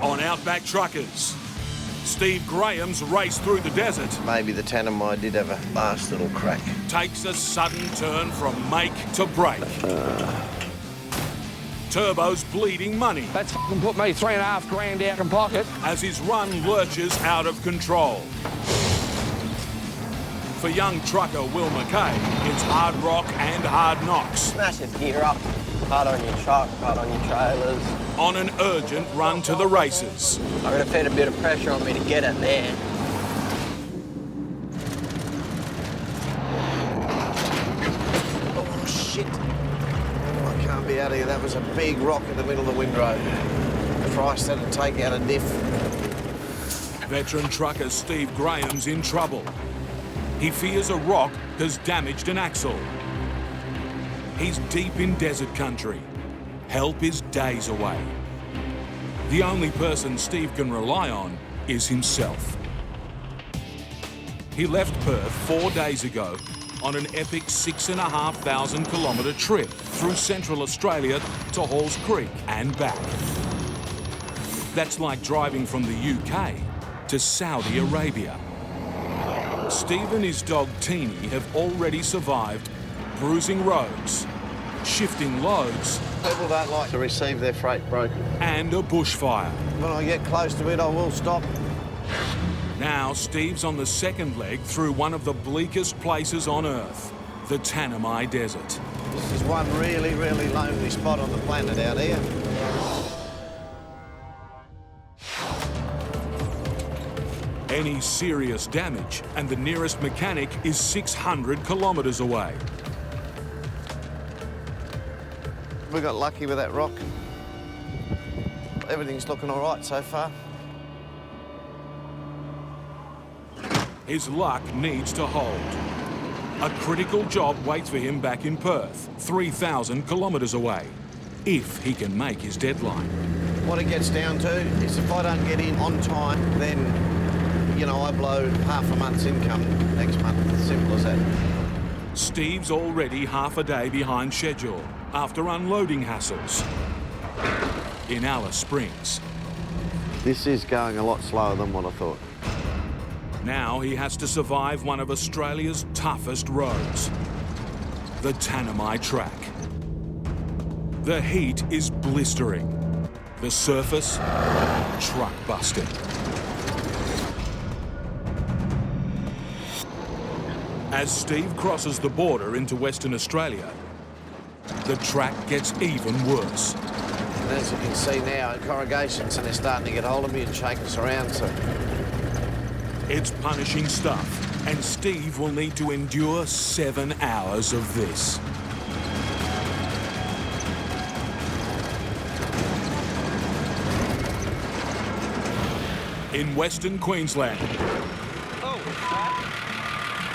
On Outback Truckers, Steve Graham's race through the desert Maybe the Tanami did have a last little crack. takes a sudden turn from make to break. Turbo's bleeding money That's f***ing put me $3.5 grand out in pocket. as his run lurches out of control. For young trucker Will McKay, it's hard rock and hard knocks Massive gear up, hard on your truck, hard on your trailers. on an urgent run to the races. I've got a fair bit of pressure on me to get it there. Oh, shit. I can't be out of here. That was a big rock in the middle of the windrow. Christ, that'd take out a diff. Veteran trucker Steve Graham's in trouble. He fears a rock has damaged an axle. He's deep in desert country. Help is days away. The only person Steve can rely on is himself. He left Perth 4 days ago on an epic 6,500 kilometre trip through Central Australia to Halls Creek and back. That's like driving from the UK to Saudi Arabia. Steve and his dog Teeny have already survived bruising roads, shifting loads, People don't like to receive their freight broken. and a bushfire. When I get close to it, I will stop. Now Steve's on the second leg through one of the bleakest places on Earth, the Tanami Desert. This is one really, really lonely spot on the planet out here. Any serious damage, and the nearest mechanic is 600 kilometres away. We got lucky with that rock. Everything's looking all right so far. His luck needs to hold. A critical job waits for him back in Perth, 3,000 kilometres away, if he can make his deadline. What it gets down to is if I don't get in on time, then, you know, I blow half a month's income next month. Simple as that. Steve's already half a day behind schedule after unloading hassles in Alice Springs. This is going a lot slower than what I thought. Now he has to survive one of Australia's toughest roads, the Tanami Track. The heat is blistering. The surface, truck busting. As Steve crosses the border into Western Australia, the track gets even worse. And as you can see now, corrugations, and they're starting to get hold of me and shake us around, so... It's punishing stuff, and Steve will need to endure 7 hours of this. In Western Queensland, Oh,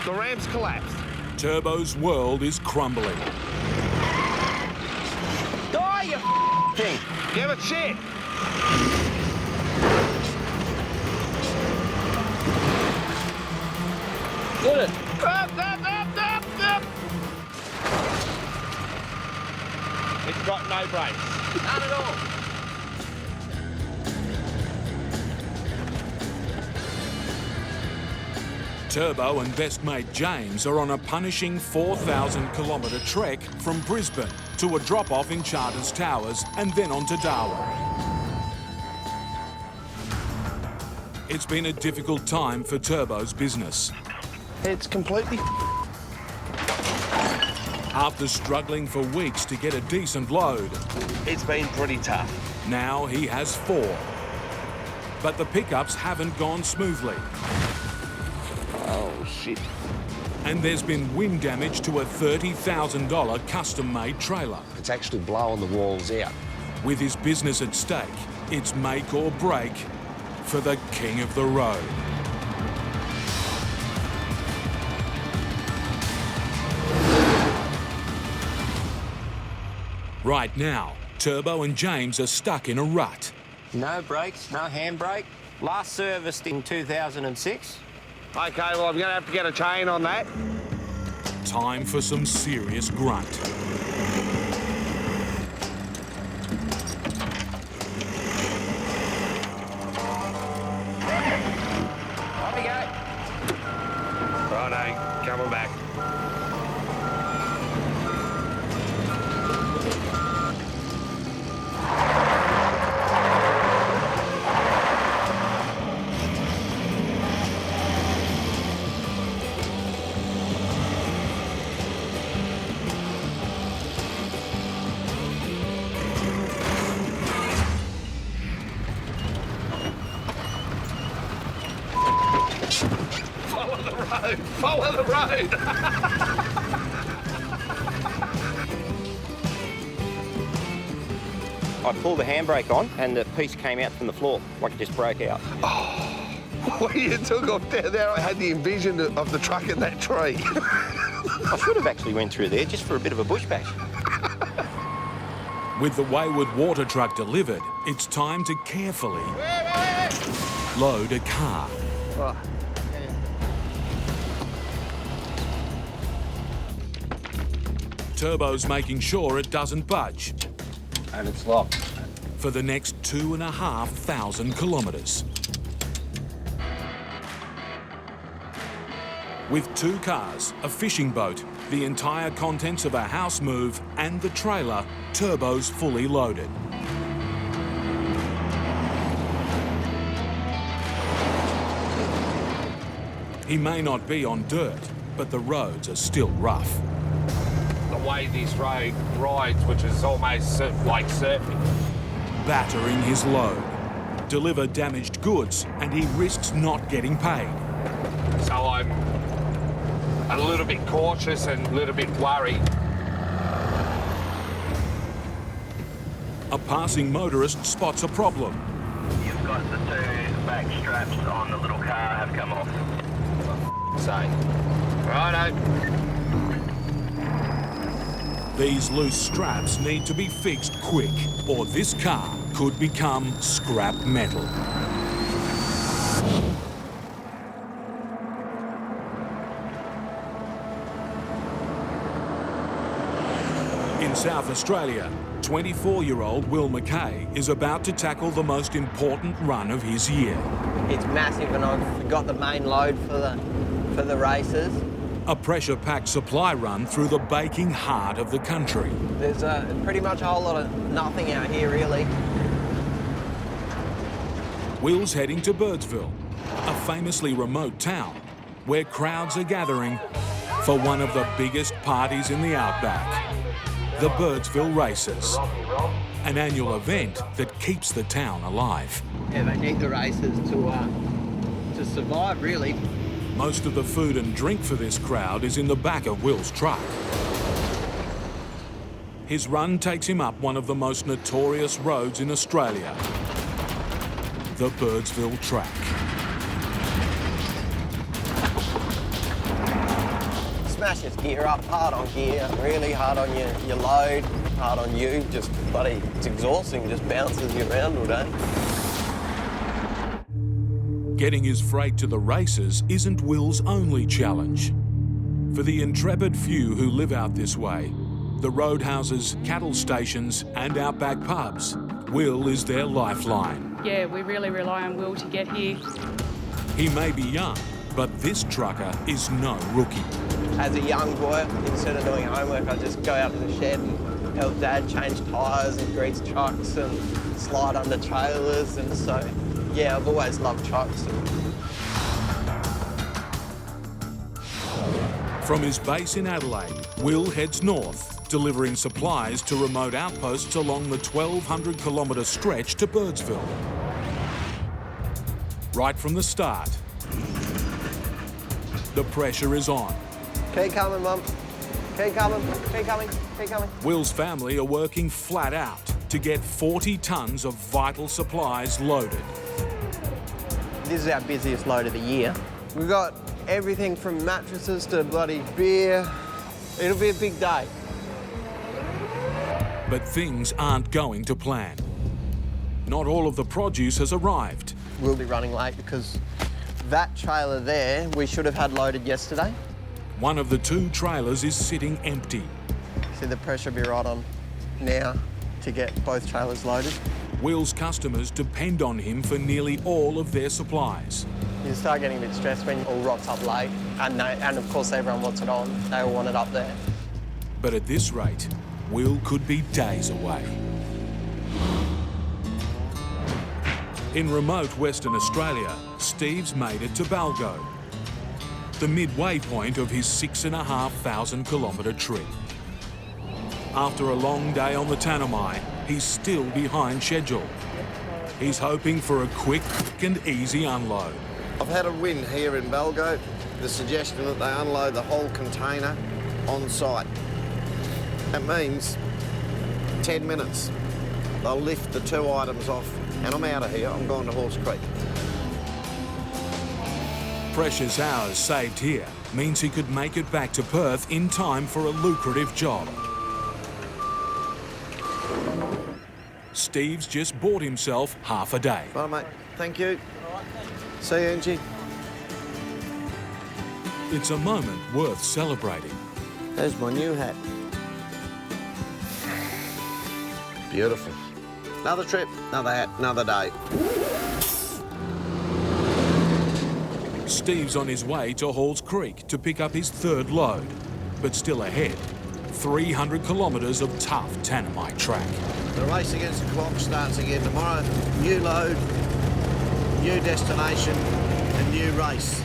the ramp's collapsed. Turbo's world is crumbling. Die, you thing! Give it shit. Get it! It's got no brakes. Not at all. Turbo and best mate James are on a punishing 4,000 kilometre trek from Brisbane to a drop-off in Charters Towers and then on to Darwin. It's been a difficult time for Turbo's business. It's completely After struggling for weeks to get a decent load, It's been pretty tough. now he has 4. But the pickups haven't gone smoothly. Oh, shit. And there's been wind damage to a $30,000 custom-made trailer. It's actually blowing the walls out. With his business at stake, it's make or break for the king of the road. Right now, Turbo and James are stuck in a rut. No brakes, no handbrake. Last serviced in 2006. Okay, well, I'm going to have to get a chain on that. Time for some serious grunt. road. Follow the road. I pulled the handbrake on and the piece came out from the floor, like it just broke out. When you took off down there, I had the envision of the truck in that tree. I should have actually went through there just for a bit of a bush bash. With the wayward water truck delivered, it's time to carefully load a car. Turbo's making sure it doesn't budge And it's locked. for the next 2,500 kilometres. With 2 cars, a fishing boat, the entire contents of a house move and the trailer, Turbo's fully loaded. He may not be on dirt, but the roads are still rough. The way this road rides, which is almost like surfing. Battering his load, deliver damaged goods, and he risks not getting paid. So I'm a little bit cautious and a little bit worried. A passing motorist spots a problem. You've got the 2 back straps on the little car have come off. Say, righto. These loose straps need to be fixed quick, or this car could become scrap metal. In South Australia, 24-year-old Will Mackay is about to tackle the most important run of his year. It's massive, and I've got the main load for the races. A pressure-packed supply run through the baking heart of the country. There's pretty much a whole lot of nothing out here, really. Will's heading to Birdsville, a famously remote town where crowds are gathering for one of the biggest parties in the Outback, the Birdsville Races, an annual event that keeps the town alive. Yeah, they need the races to survive, really. Most of the food and drink for this crowd is in the back of Will's truck. His run takes him up one of the most notorious roads in Australia, the Birdsville Track. Smashes gear up, hard on gear, really hard on your load, hard on you. Just bloody, it's exhausting, just bounces you around all day. Getting his freight to the races isn't Will's only challenge. For the intrepid few who live out this way, the roadhouses, cattle stations and outback pubs, Will is their lifeline. Yeah, we really rely on Will to get here. He may be young, but this trucker is no rookie. As a young boy, instead of doing homework, I just go out to the shed and help Dad change tyres and grease trucks and slide under trailers, and so, yeah, I've always loved trucks. From his base in Adelaide, Will heads north, delivering supplies to remote outposts along the 1,200 kilometre stretch to Birdsville. Right from the start, the pressure is on. Keep coming, Mum. Keep coming, keep coming, keep coming. Will's family are working flat out to get 40 tonnes of vital supplies loaded. This is our busiest load of the year. We've got everything from mattresses to bloody beer. It'll be a big day. But things aren't going to plan. Not all of the produce has arrived. We'll be running late because that trailer there, we should have had loaded yesterday. One of the 2 trailers is sitting empty. See, the pressure will be right on now to get both trailers loaded. Will's customers depend on him for nearly all of their supplies. You start getting a bit stressed when it all rocks up late, and of course everyone wants it on. They all want it up there. But at this rate, Will could be days away. In remote Western Australia, Steve's made it to Balgo, the midway point of his 6,500 kilometre trip. After a long day on the Tanami, he's still behind schedule. He's hoping for a quick and easy unload. I've had a win here in Balgo, the suggestion that they unload the whole container on site. That means 10 minutes. They'll lift the 2 items off and I'm out of here. I'm going to Halls Creek. Precious hours saved here means he could make it back to Perth in time for a lucrative job. Steve's just bought himself half a day. Right, mate. Thank you. See you, Angie. It's a moment worth celebrating. There's my new hat. Beautiful. Another trip, another hat, another day. Steve's on his way to Halls Creek to pick up his 3rd load, but still ahead, 300 kilometres of tough Tanamite track. The race against the clock starts again tomorrow. New load, new destination, and new race.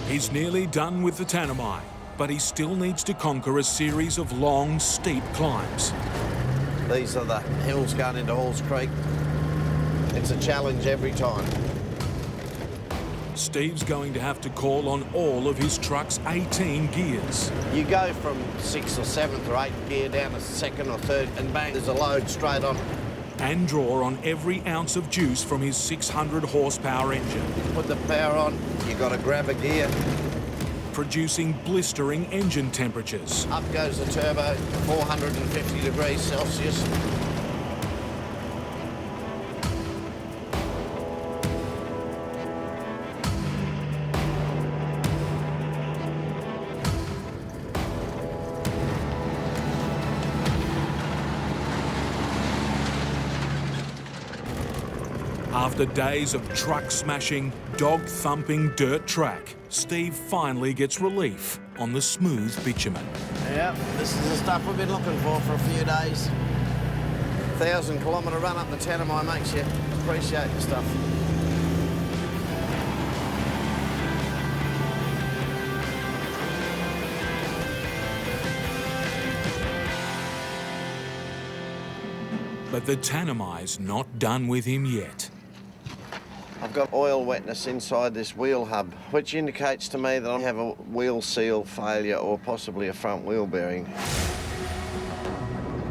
He's nearly done with the Tanami, but he still needs to conquer a series of long, steep climbs. These are the hills going into Halls Creek. It's a challenge every time. Steve's going to have to call on all of his truck's 18 gears. You go from 6th or 7th or 8th gear down to 2nd or 3rd and bang, there's a load straight on. And draw on every ounce of juice from his 600 horsepower engine. Put the power on, you got to grab a gear. Producing blistering engine temperatures. Up goes the turbo, 450 degrees Celsius. After days of truck-smashing, dog-thumping dirt track, Steve finally gets relief on the smooth bitumen. Yeah, this is the stuff we've been looking for a few days. 1,000-kilometre run up the Tanami makes you appreciate the stuff. But the Tanami's not done with him yet. I've got oil wetness inside this wheel hub, which indicates to me that I have a wheel seal failure or possibly a front wheel bearing.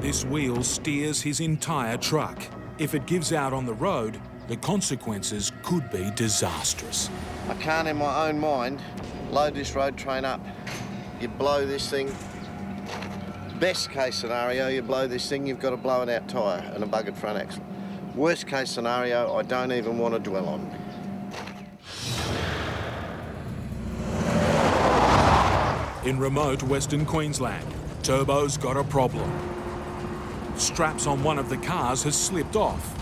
This wheel steers his entire truck. If it gives out on the road, the consequences could be disastrous. I can't in my own mind load this road train up. You blow this thing. Best case scenario, you blow this thing, you've got a blown out tyre and a buggered front axle. Worst case scenario, I don't even want to dwell on. In remote Western Queensland, Turbo's got a problem. Straps on one of the cars has slipped off.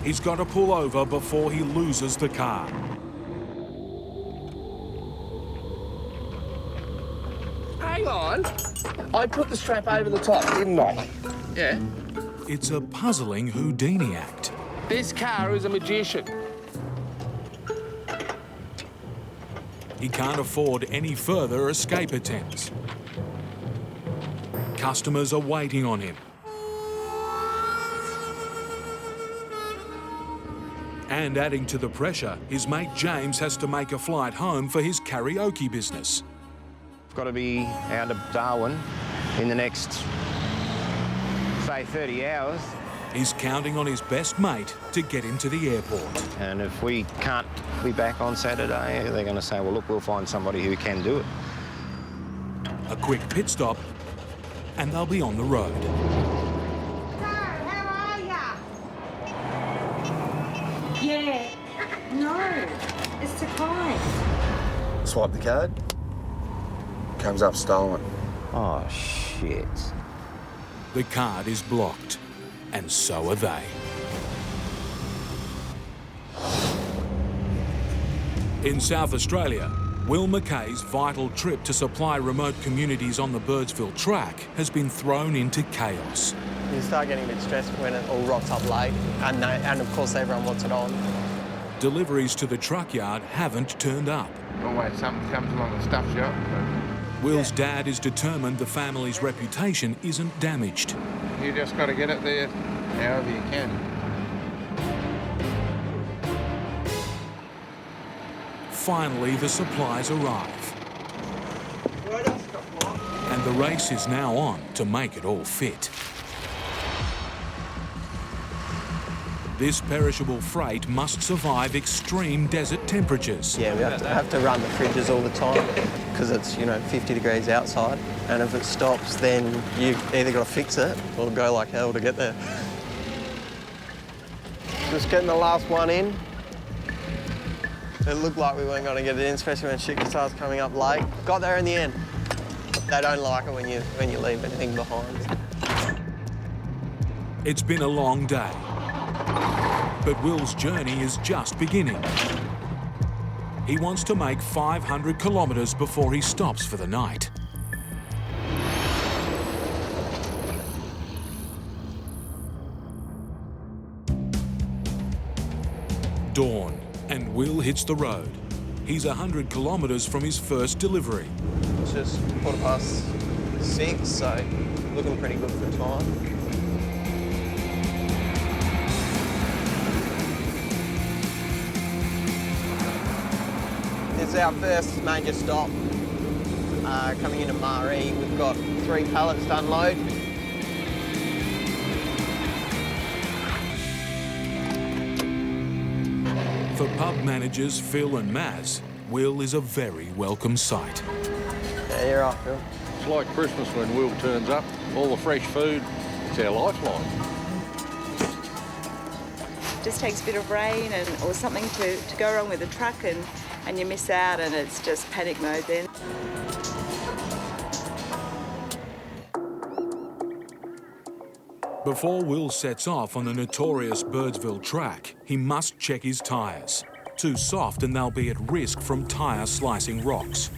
He's got to pull over before he loses the car. Hang on. I put the strap over the top, didn't I? Yeah. It's a puzzling Houdini act. This car is a magician. He can't afford any further escape attempts. Customers are waiting on him. And adding to the pressure, his mate James has to make a flight home for his karaoke business. I've got to be out of Darwin in the next, say, 30 hours. He's counting on his best mate to get him to the airport. And if we can't be back on Saturday, they're going to say, well, look, we'll find somebody who can do it. A quick pit stop, and they'll be on the road. How are ya? Yeah. No. It's declined. Swipe the card. Comes up stolen. Oh, shit. The card is blocked, and so are they. In South Australia, Will McKay's vital trip to supply remote communities on the Birdsville track has been thrown into chaos. You start getting a bit stressed when it all rocks up late, and of course everyone wants it on. Deliveries to the truck yard haven't turned up. Always something comes along and stuffs you up. Will's dad is determined the family's reputation isn't damaged. You just got to get it there however you can. Finally, the supplies arrive. And the race is now on to make it all fit. This perishable freight must survive extreme desert temperatures. Yeah, we have to run the fridges all the time because it's, 50 degrees outside. And if it stops, then you either got to fix it or go like hell to get there. Just getting the last one in. It looked like we weren't going to get it in, especially when shit starts coming up late. Got there in the end. They don't like it when you leave anything behind. It's been a long day, but Will's journey is just beginning. He wants to make 500 kilometres before he stops for the night. Dawn, and Will hits the road. He's 100 kilometres from his first delivery. It's just 6:15, so looking pretty good for time. This is our first major stop. Coming into Maree, we've got 3 pallets to unload. For pub managers Phil and Maz, Will is a very welcome sight. Yeah, you're right, Phil. It's like Christmas when Will turns up, all the fresh food, it's our lifeline. Just takes a bit of rain or something to go wrong with the truck and you miss out and it's just panic mode then. Before Will sets off on the notorious Birdsville track, he must check his tyres. Too soft and they'll be at risk from tyre slicing rocks.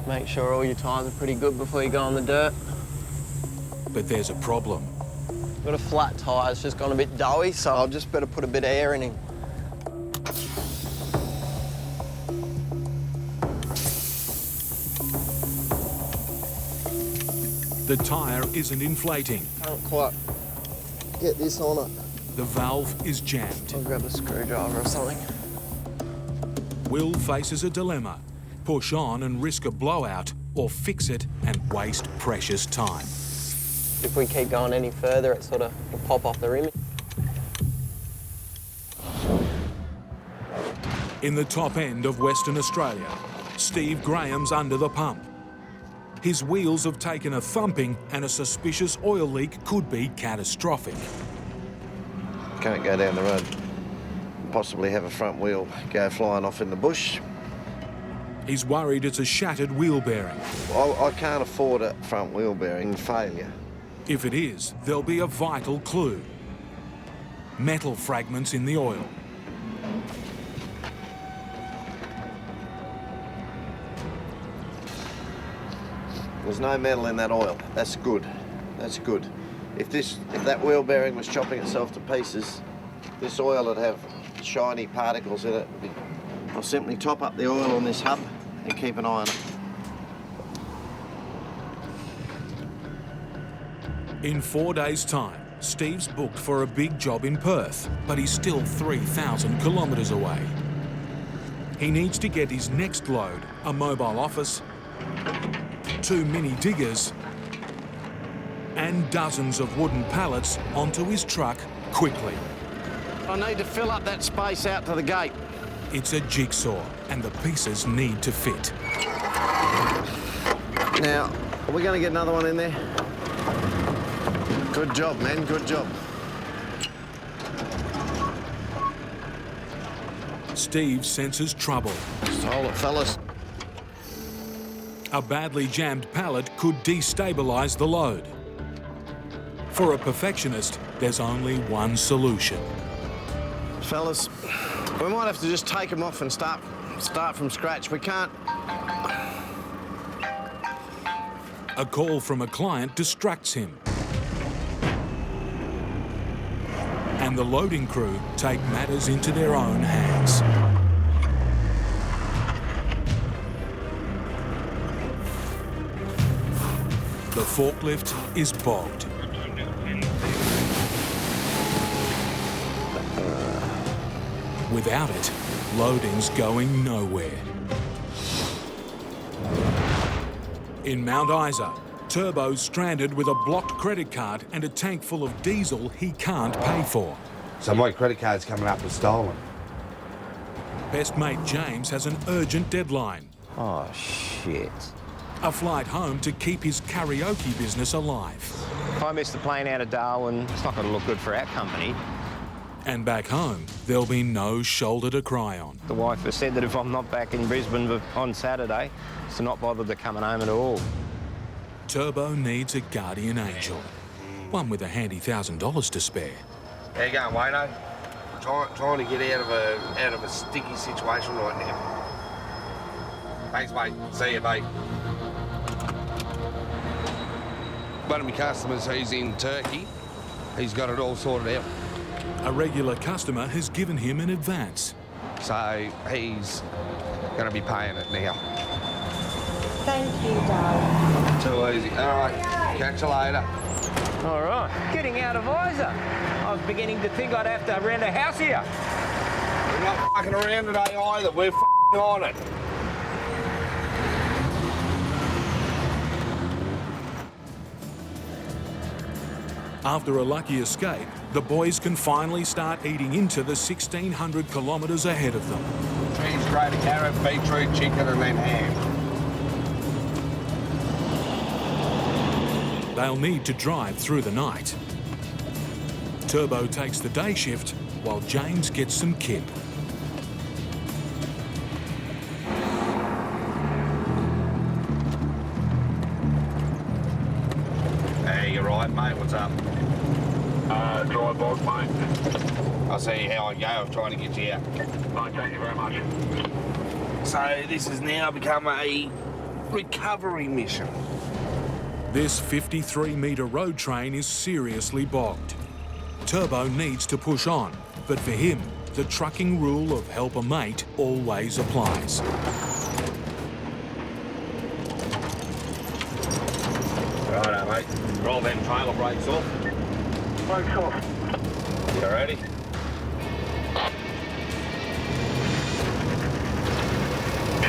Make sure all your tyres are pretty good before you go on the dirt. But there's a problem. Got a flat tyre, it's just gone a bit doughy, so I'll just better put a bit of air in him. The tyre isn't inflating. Can't quite get this on it. The valve is jammed. I'll grab a screwdriver or something. Will faces a dilemma. Push on and risk a blowout, or fix it and waste precious time. If we keep going any further, it sort of will pop off the rim. In the top end of Western Australia, Steve Graham's under the pump. His wheels have taken a thumping and a suspicious oil leak could be catastrophic. Can't go down the road. Possibly have a front wheel go flying off in the bush. He's worried it's a shattered wheel bearing. I can't afford a front wheel bearing failure. If it is, there'll be a vital clue. Metal fragments in the oil. There's no metal in that oil. That's good. That's good. If that wheel bearing was chopping itself to pieces, this oil would have shiny particles in it. I'll simply top up the oil on this hub and keep an eye on it. In 4 days' time, Steve's booked for a big job in Perth, but he's still 3,000 kilometres away. He needs to get his next load, a mobile office, 2 mini diggers, and dozens of wooden pallets onto his truck quickly. I need to fill up that space out to the gate. It's a jigsaw, and the pieces need to fit. Now, are we going to get another one in there? Good job, man, good job. Steve senses trouble. Just hold it, fellas. A badly jammed pallet could destabilise the load. For a perfectionist, there's only one solution. Fellas, we might have to just take them off and start from scratch. We can't... A call from a client distracts him. And and the loading crew take matters into their own hands. The forklift is bogged. Without it, loading's going nowhere. In Mount Isa, Turbo's stranded with a blocked credit card and a tank full of diesel he can't pay for. So my credit card's coming up as stolen. Best mate James has an urgent deadline. Oh, shit. A flight home to keep his karaoke business alive. If I miss the plane out of Darwin, it's not going to look good for our company. And back home, there'll be no shoulder to cry on. The wife has said that if I'm not back in Brisbane on Saturday, it's not bothered to coming home at all. Turbo needs a guardian angel, one with a handy $1,000 to spare. How you going, Wayno? Trying to get out of a sticky situation right now. Thanks, mate. See you, mate. One of my customers, he's in Turkey. He's got it all sorted out. A regular customer has given him an advance. So he's going to be paying it now. Thank you, darling. Too easy. All right. Catch you later. All right. Getting out of Isa. I was beginning to think I'd have to rent a house here. We're not fucking around today either. We're fucking on it. After a lucky escape, the boys can finally start eating into the 1,600 kilometres ahead of them. Cheese, grated carrot, beetroot, chicken and then ham. They'll need to drive through the night. Turbo takes the day shift while James gets some kip. Hey, you're right, mate. What's up? Dry bog, mate. I'll see how I go. I'm trying to get you out. Right, thank you very much. So this has now become a recovery mission. This 53-metre road train is seriously bogged. Turbo needs to push on, but for him, the trucking rule of help a mate always applies. Righto, mate. Roll them trailer brakes off. Brakes off. You ready?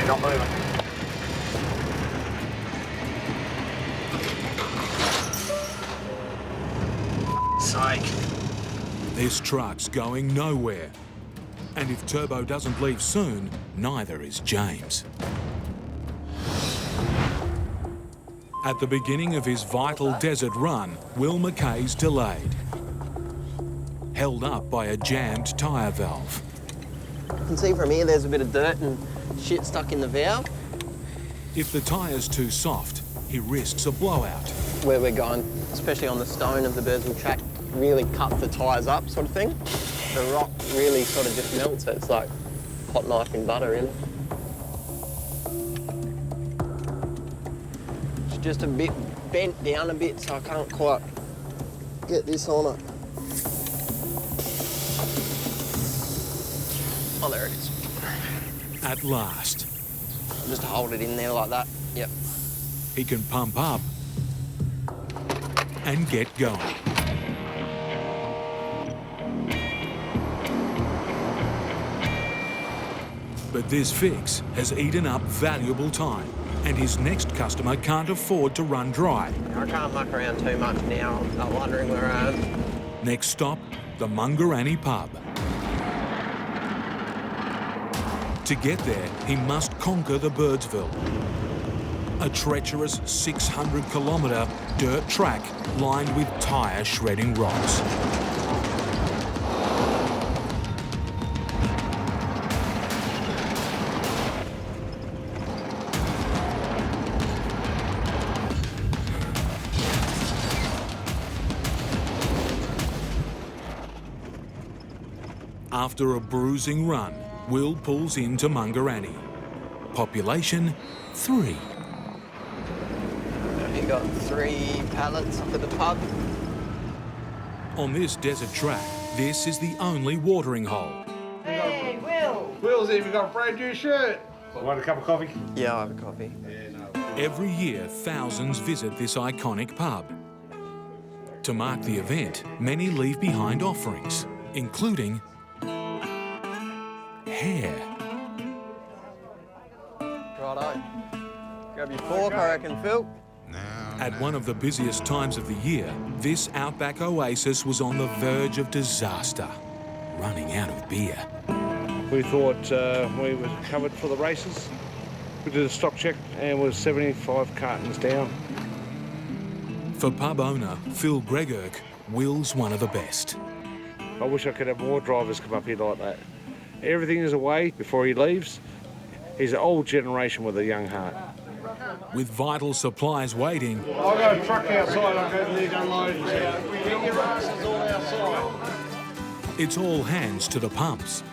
Not moving. Sake. This truck's going nowhere. And if Turbo doesn't leave soon, neither is James. At the beginning of his vital desert run, Will McKay's delayed. Held up by a jammed tyre valve. You can see from here there's a bit of dirt and shit stuck in the valve. If the tyre's too soft, he risks a blowout. Where we're going, especially on the stone of the Birdsville track, really cuts the tyres up sort of thing. The rock really sort of just melts it. It's like hot knife in butter, really. It's just a bit bent down a bit, so I can't quite get this on it. Oh, there it is. At last. Just hold it in there like that. Yep. He can pump up and get going. But this fix has eaten up valuable time, and his next customer can't afford to run dry. I can't muck around too much now. I'm wondering where I am. Next stop, the Mungarani pub. To get there, he must conquer the Birdsville. A treacherous 600-kilometre dirt track lined with tyre shredding rocks. After a bruising run, Will pulls into Mungarani. Population 3. You got 3 pallets up at the pub. On this desert track, This is the only watering hole. Hey, Will! Will's even got a brand new shirt. Want a cup of coffee? Yeah, I'll have a coffee. Every year, thousands visit this iconic pub. To mark the event, many leave behind offerings, including hair. Righto. Grab your fork, I reckon, Phil. At one of the busiest times of the year, this outback oasis was on the verge of disaster, running out of beer. We thought we were covered for the races. We did a stock check and was 75 cartons down. For pub owner Phil Gregurk, Will's one of the best. I wish I could have more drivers come up here like that. Everything is away before he leaves. He's an old generation with a young heart. With vital supplies waiting, I'll go truck outside, I'll go there, unload. Get your asses all outside. it's all hands to the pumps.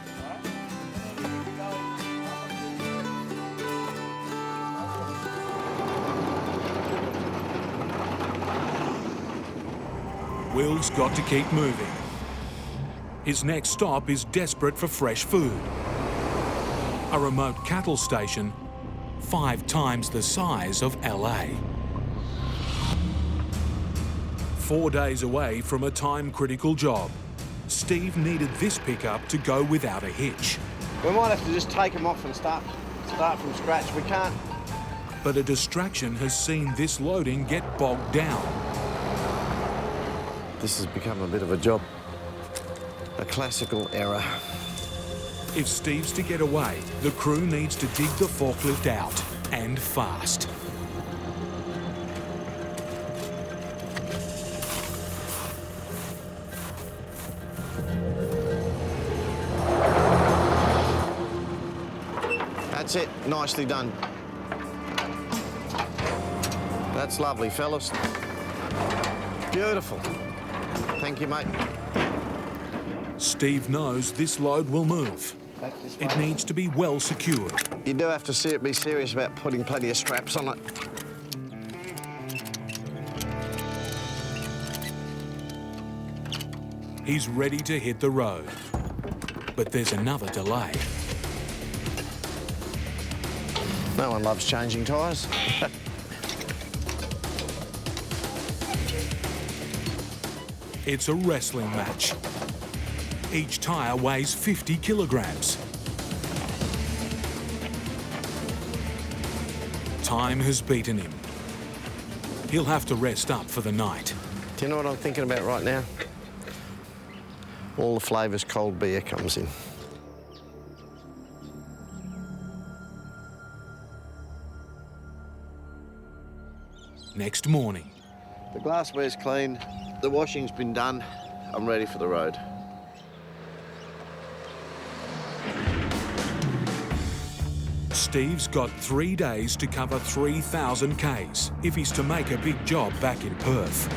Will's got to keep moving. His next stop is desperate for fresh food. A remote cattle station 5 times the size of LA. 4 days away from a time-critical job, Steve needed this pickup to go without a hitch. We might have to just take them off and start from scratch. We can't. But a distraction has seen this loading get bogged down. This has become a bit of a job. A classical error. If Steve's to get away, the crew needs to dig the forklift out, and fast. That's it, nicely done. That's lovely, fellas. Beautiful. Thank you, mate. Steve knows this load will move. It needs to be well secured. You do have to be serious about putting plenty of straps on it. He's ready to hit the road. But there's another delay. No one loves changing tyres. It's a wrestling match. Each tyre weighs 50 kilograms. Time has beaten him. He'll have to rest up for the night. Do you know what I'm thinking about right now? All the flavours cold beer comes in. Next morning. The glassware's clean, the washing's been done. I'm ready for the road. Steve's got 3 days to cover 3,000 Ks if he's to make a big job back in Perth.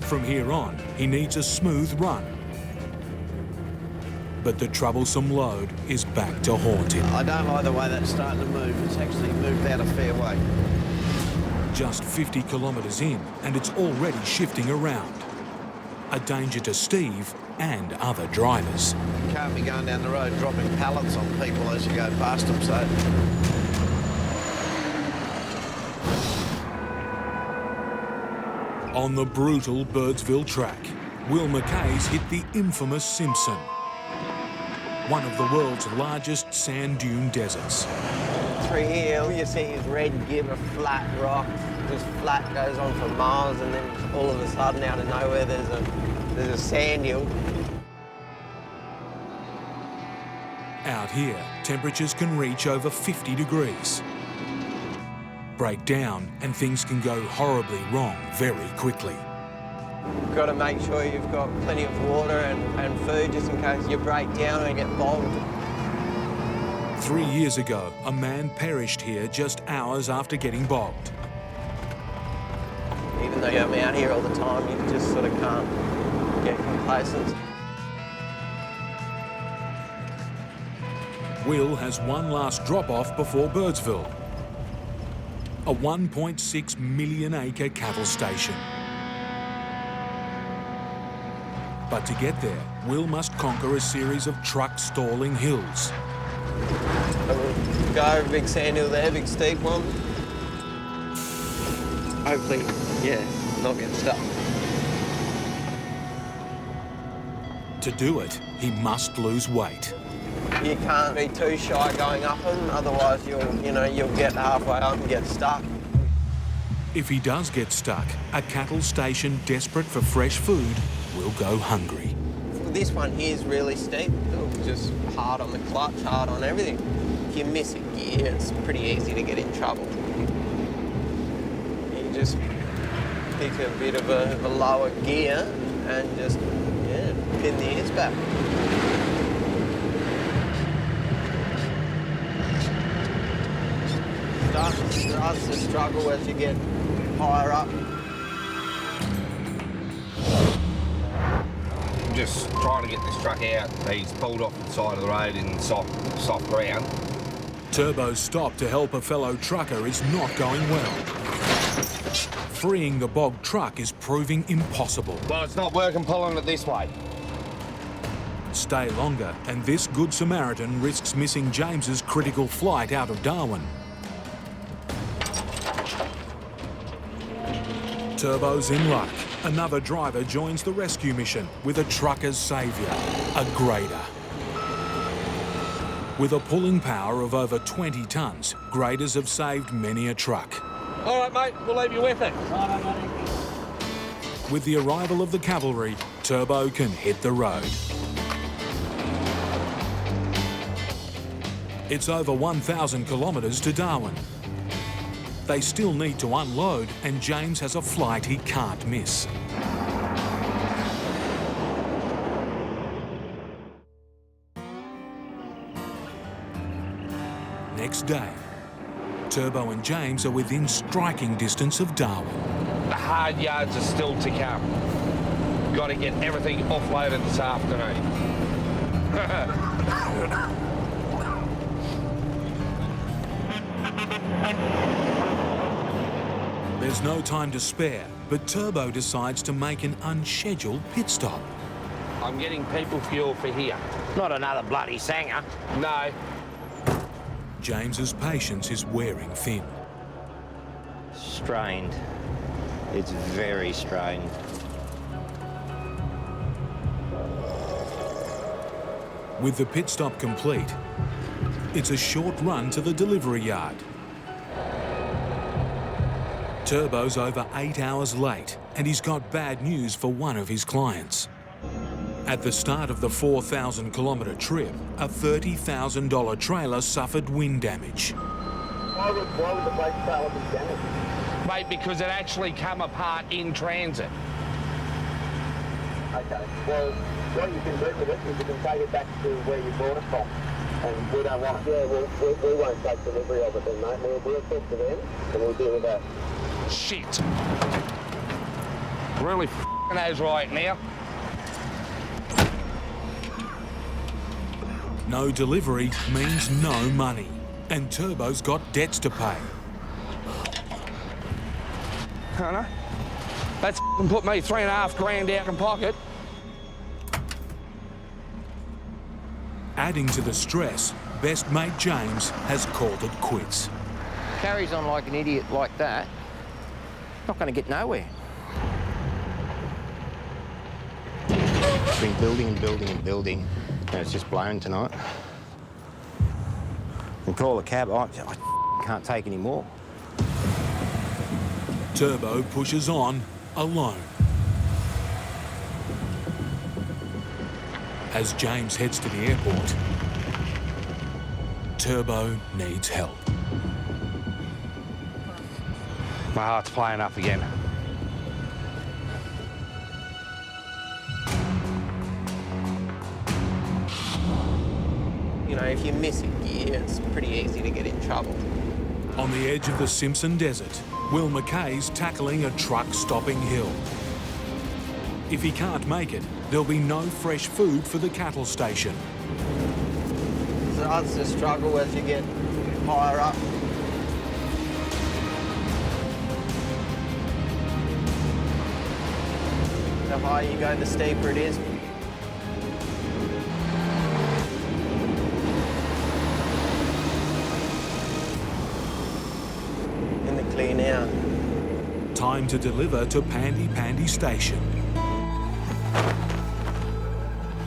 From here on, he needs a smooth run. But the troublesome load is back to haunt him. I don't like the way that's starting to move. It's actually moved out a fair way. Just 50 kilometres in, and it's already shifting around. A danger to Steve and other drivers. You can't be going down the road dropping pallets on people as you go past them, so... On the brutal Birdsville track, Will Mackay's hit the infamous Simpson, one of the world's largest sand dune deserts. Through here, all you see is red gibber, flat rock, just flat, goes on for miles, and then all of a sudden, out of nowhere, there's a sand hill. Out here, temperatures can reach over 50 degrees. Break down and things can go horribly wrong very quickly. You've got to make sure you've got plenty of water and food just in case you break down and get bogged. 3 years ago, a man perished here just hours after getting bogged. Even though I'm out here all the time, you just sort of can't get complacent. Will has one last drop-off before Birdsville. A 1.6 million acre cattle station. But to get there, Will must conquer a series of truck stalling hills. Go over a big sand hill there, big steep one. Hopefully, yeah, not get stuck. To do it, he must lose weight. You can't be too shy going up them, otherwise you'll get halfway up and get stuck. If he does get stuck, a cattle station desperate for fresh food will go hungry. This one here is really steep, just hard on the clutch, hard on everything. If you miss a gear, it's pretty easy to get in trouble. You just pick a bit of a lower gear and just, yeah, pin the ears back. Starts to struggle as you get higher up. I'm just trying to get this truck out. He's pulled off the side of the road in soft ground. Turbo's stop to help a fellow trucker is not going well. Freeing the bogged truck is proving impossible. Well, it's not working pulling it this way. Stay longer, and this Good Samaritan risks missing James's critical flight out of Darwin. Turbo's in luck. Another driver joins the rescue mission with a trucker's saviour, a grader. With a pulling power of over 20 tonnes, graders have saved many a truck. All right, mate, we'll leave you with it. With the arrival of the cavalry, Turbo can hit the road. It's over 1,000 kilometres to Darwin. They still need to unload, and James has a flight he can't miss. Next day, Turbo and James are within striking distance of Darwin. The hard yards are still to come. Got to get everything offloaded this afternoon. There's no time to spare, but Turbo decides to make an unscheduled pit stop. I'm getting people fuel for here. Not another bloody Sanger. No. James's patience is wearing thin. Strained. It's very strained. With the pit stop complete, it's a short run to the delivery yard. Turbo's over 8 hours late, and he's got bad news for one of his clients. At the start of the 4,000-kilometre trip, a $30,000 trailer suffered wind damage. Why would the brake trailer be damaged? Mate, because it actually come apart in transit. Okay, well, what you can do with it is you can take it back to where you bought it from. And we don't want it. Yeah, we won't take delivery of it then, mate. We'll talk to them and we'll deal with that. Shit. Really f***ing those right now. No delivery means no money, and Turbo's got debts to pay. I know. That's put me $3.5 grand out in pocket. Adding to the stress, best mate James has called it quits. Carries on like an idiot like that, not going to get nowhere. It's been building and building and building, and it's just blown tonight. And call a cab, I can't take any more. Turbo pushes on alone. As James heads to the airport, Turbo needs help. My heart's playing up again. You know, if you miss a gear, it's pretty easy to get in trouble. On the edge of the Simpson Desert, Will McKay's tackling a truck-stopping hill. If he can't make it, there'll be no fresh food for the cattle station. It starts to struggle as you get higher up. The higher you go, the steeper it is. to you now. Time to deliver to Pandy Pandy Station.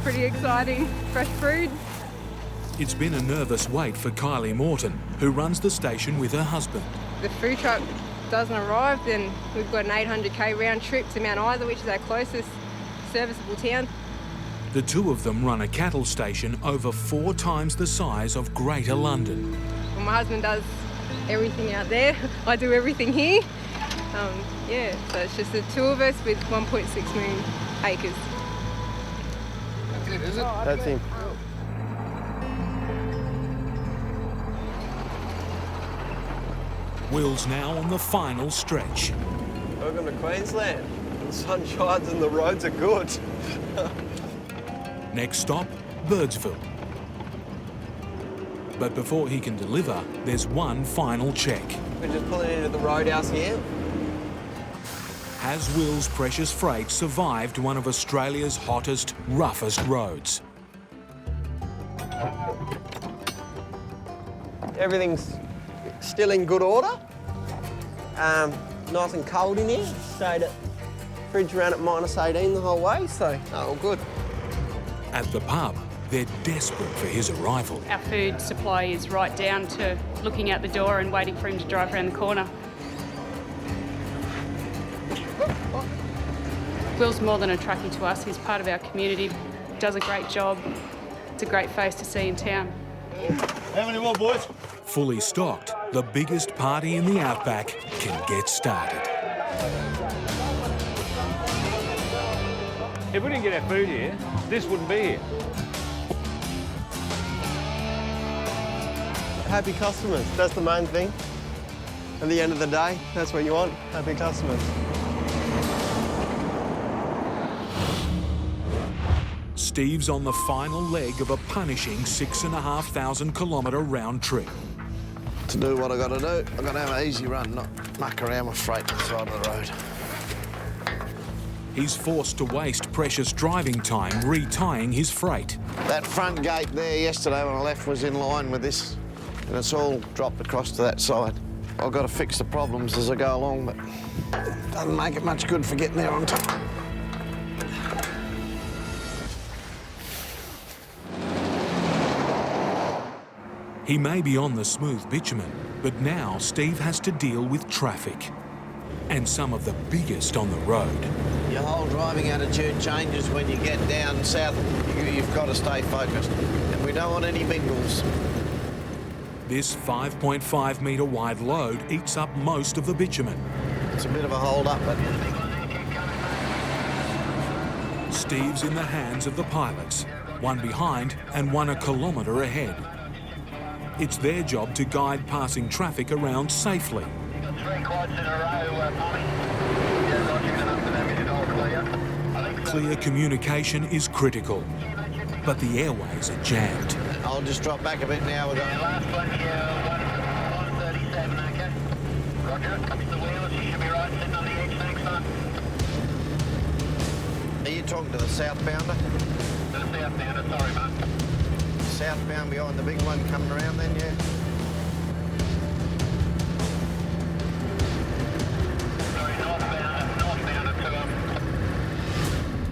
Pretty exciting, fresh food. It's been a nervous wait for Kylie Morton, who runs the station with her husband. The food truck doesn't arrive, then we've got an 800k round trip to Mount Isa, which is our closest serviceable town. The two of them run a cattle station over 4 times the size of Greater London. Well, my husband does everything out there. I do everything here. Yeah, so it's just the two of us with 1.6 million acres. That's it, is it? That's him. Will's now on the final stretch. Welcome to Queensland. The sun shines and the roads are good. Next stop, Birdsville. But before he can deliver, there's one final check. We're just pulling into the roadhouse here. Has Will's precious freight survived one of Australia's hottest, roughest roads? Everything's still in good order. Nice and cold in here. Stayed at fridge ran at -18 the whole way, so all good. At the pub, they're desperate for his arrival. Our food supply is right down to looking out the door and waiting for him to drive around the corner. Will's more than a truckie to us. He's part of our community, does a great job. It's a great face to see in town. How many more, boys? Fully stocked, the biggest party in the Outback can get started. If we didn't get our food here, this wouldn't be here. Happy customers, that's the main thing. At the end of the day, that's what you want, happy customers. Steve's on the final leg of a punishing 6,500 kilometre round trip. To do what I got to do, I got to have an easy run, not muck around with freight on the side of the road. He's forced to waste precious driving time retying his freight. That front gate there yesterday when I left was in line with this, and it's all dropped across to that side. I've got to fix the problems as I go along, but it doesn't make it much good for getting there on time. He may be on the smooth bitumen, but now Steve has to deal with traffic. And some of the biggest on the road. Your whole driving attitude changes when you get down south. You've got to stay focused. And we don't want any bingles. This 5.5 metre wide load eats up most of the bitumen. It's a bit of a hold-up, but... Steve's in the hands of the pilots, one behind and one a kilometre ahead. It's their job to guide passing traffic around safely. Clear communication is critical, but the airways are jammed. I'll just drop back a bit now. Last one here, 137, okay? Roger, up to the wheels, you should be right, sitting on the edge, thanks, man. Are you talking to the southbounder? To the southbounder, sorry, man. Southbound behind the big one coming around then, yeah?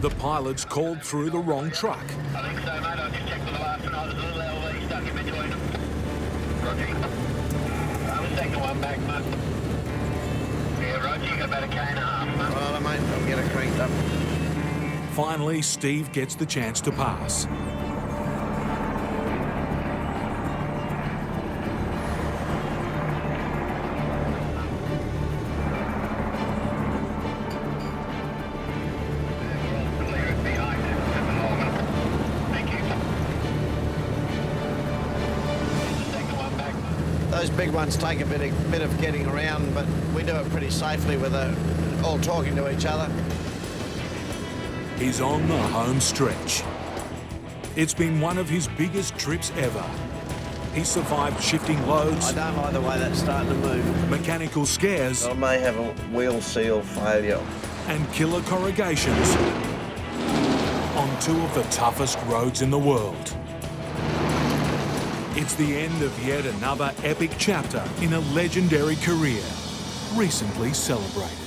The pilots called through the wrong truck. I think so, mate. I just checked for the last one. I was a little LV stuck in between them. Roger. I'm the second one back, mate. Yeah, Roger, you got about a K&a, mate. Right, mate, I'll get it cranked up. Finally, Steve gets the chance to pass. Those big ones take a bit of getting around, but we do it pretty safely with all talking to each other. He's on the home stretch. It's been one of his biggest trips ever. He survived shifting loads. I don't like the way that's starting to move. Mechanical scares. I may have a wheel seal failure. And killer corrugations on two of the toughest roads in the world. It's the end of yet another epic chapter in a legendary career. recently celebrated.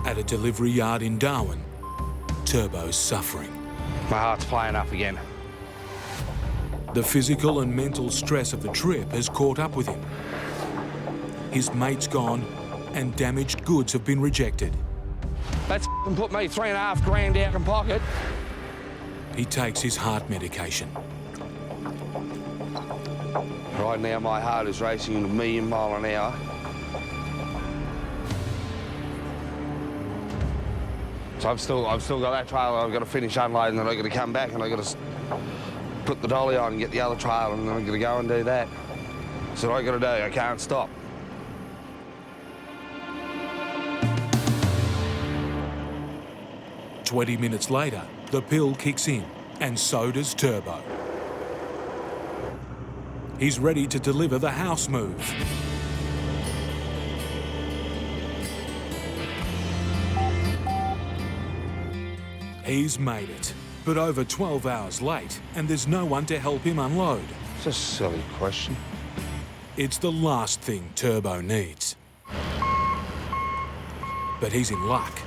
At a delivery yard in Darwin, Turbo's suffering. My heart's playing up again. The physical and mental stress of the trip has caught up with him. His mate's gone and damaged goods have been rejected. That's put me $3.5 grand out in pocket. He takes his heart medication. Right now my heart is racing at 1,000,000 miles an hour. So I've still got that trailer. I've got to finish unloading, and I've got to come back, and I've got to put the dolly on and get the other trailer, and then I've got to go and do that. So what I've got to do, I can't stop. "20 minutes later, the pill kicks in, and so does Turbo. He's ready to deliver the house move. He's made it, but over 12 hours late, and there's no one to help him unload. It's a silly question. It's the last thing Turbo needs. But he's in luck.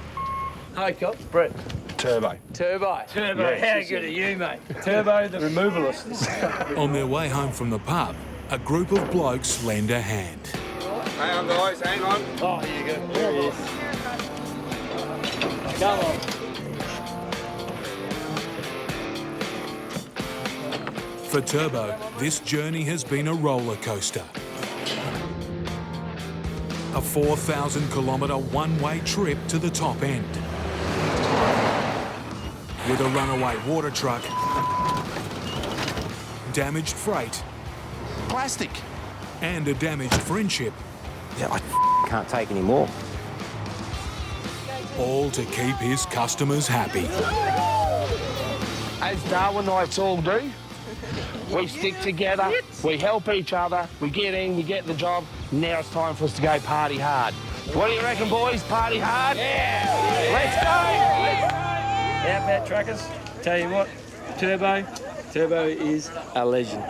Hi, Cops. Brett. Turbo. Turbo. Turbo. Yes, How good are you, mate? Turbo, the removalist. On their way home from the pub, a group of blokes lend a hand. Hang on, guys, hang on. Oh, here you go. There he is. Come on. For Turbo, this journey has been a roller coaster. A 4,000-kilometre one-way trip to the top end. With a runaway water truck, damaged freight, plastic, and a damaged friendship. Yeah, I can't take any more. All to keep his customers happy. As Darwinites all do, we stick together, we help each other, we get in, we get the job. Now it's time for us to go party hard. What do you reckon, boys? Party hard? Yeah! Let's go! Outback Truckers, tell you what, Turbo is a legend.